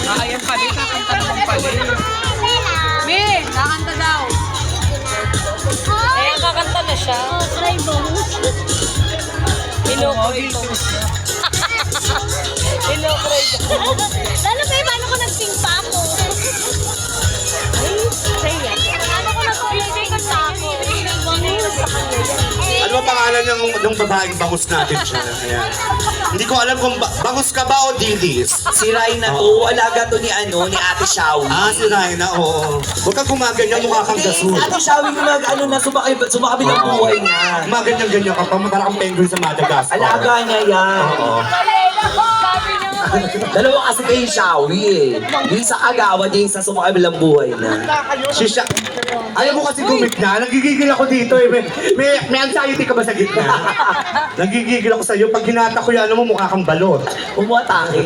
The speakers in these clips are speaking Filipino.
Ayan pala, kakanta naman pala. Me, kakanta daw. Kaya kakanta na siya. Try mo. Inokray ko. Inokray ko. Lalo ba paano ko nag-sing pa ako? Ay, saya. Paano ko nag-sing pa ako? Ano ang pangalan ng babaeng bangus natin siya? Ayan. Hindi ko alam kung bangus ka ba o dilis. Si Raina to, alaga to ni Ate Shawi. Ah, si Raina, oo. Huwag kang gumaganyan, mukha kang gasol. Ate Shawi na sumakabi ng buhay na. Gumaganyan-ganyan ka pa, para kang penguin sa Madagascar. Alaga niya yan. Oo. Dalawa kasi kayo Shawi eh. Yung sa kagawa niya, yung sa sumakabilang buhay na. Shisha. Ayaw mo kasi gumigna. Nagigigil ako dito eh. May anxiety ka ba sa gitna? Nagigigil ako sa'yo. Pag hinata ko yan, mo mukha kang balot. Umuatake.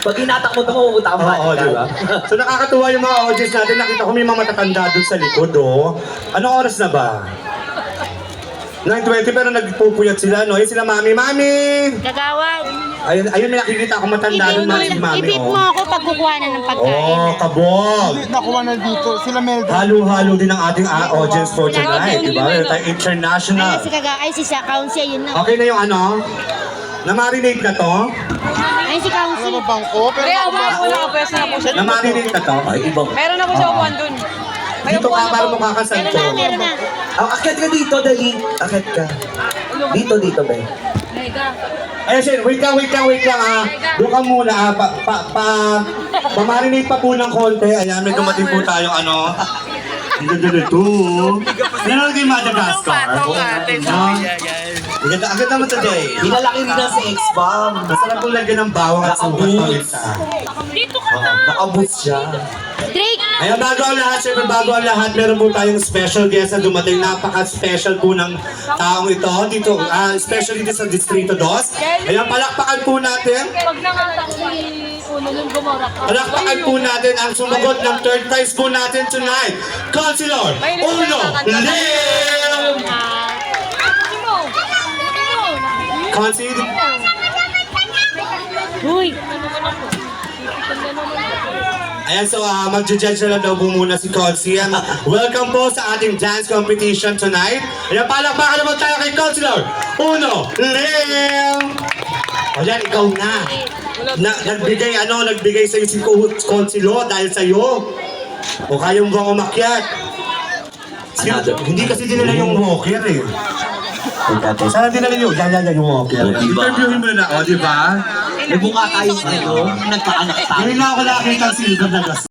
Pag hinatak mo ito, mapupunta kang Oo, di ba? So nakakatuwa yung mga audience natin. Nakita ko may mga matatanda dun sa likod, oh. Anong oras na ba? 9:20 pero nagpupuyat sila, no? Yung sila, Mami! Gagawad. Ayun may nakikita ako matanda dun, Mami, Ibit mo oh. ako pag kukuha na ng pagkain. Oh, kabog! Nakuha na dito. Sila Melda. Halo-halo din ang ating audience for tonight, di ba? Tayo international. Si Kaunsi, yun na. Okay na yung ano? Na-marinate na to? Ay, si Kaunsi. Alam mo bangko? Pero Kaya upuan ko na, pwes na po siya. Na-marinate na to? Ay, ibang. Meron ako siya upuan dun. May Dito upuan ka para ako. makakasanto. Meron na. Akit ka dito, dali. Akit ka. Dito, be. Ayun, Shen, wait lang ah. Doon ka muna ah. Pa-marinate pa po ng konti. Ayan, may dumating po tayong ano. Dito. Nanonood kayo Madagascar? Agad naman today. Pinalaki rin na sa X-Bomb. Masarap pong lagyan ng bawang at sugat paminta. Nakaboots siya. Drake! Ayan, bago ang lahat, syempre bago ang lahat, meron po tayong special guest na dumating. Napaka-special po ng taong ito. Dito, especially dito sa Distrito 2. Ayan, palakpakan po natin. Pag nangatak si Uno nung gumora ka. Palakpakan po natin ang sumagot ng third prize po natin tonight. Councilor Uno Lim! Councilor, Uy! ayan, so mag-judge na lang daw po muna si Consi. Welcome po sa ating dance competition tonight. Ayan, palakpakan naman tayo kay Councilor Uno Lim! Ayan, ikaw na. Nagbigay sa'yo si Councilor dahil sa'yo. O kaya mo bang umakyat? Hindi kasi dinala yung walker eh. Sana dinala yung yung walker. Interviewin mo na, o, di ba? May bunga tayo nagkaanak tayo. Ngayon na ako nakakita ang silver na gas.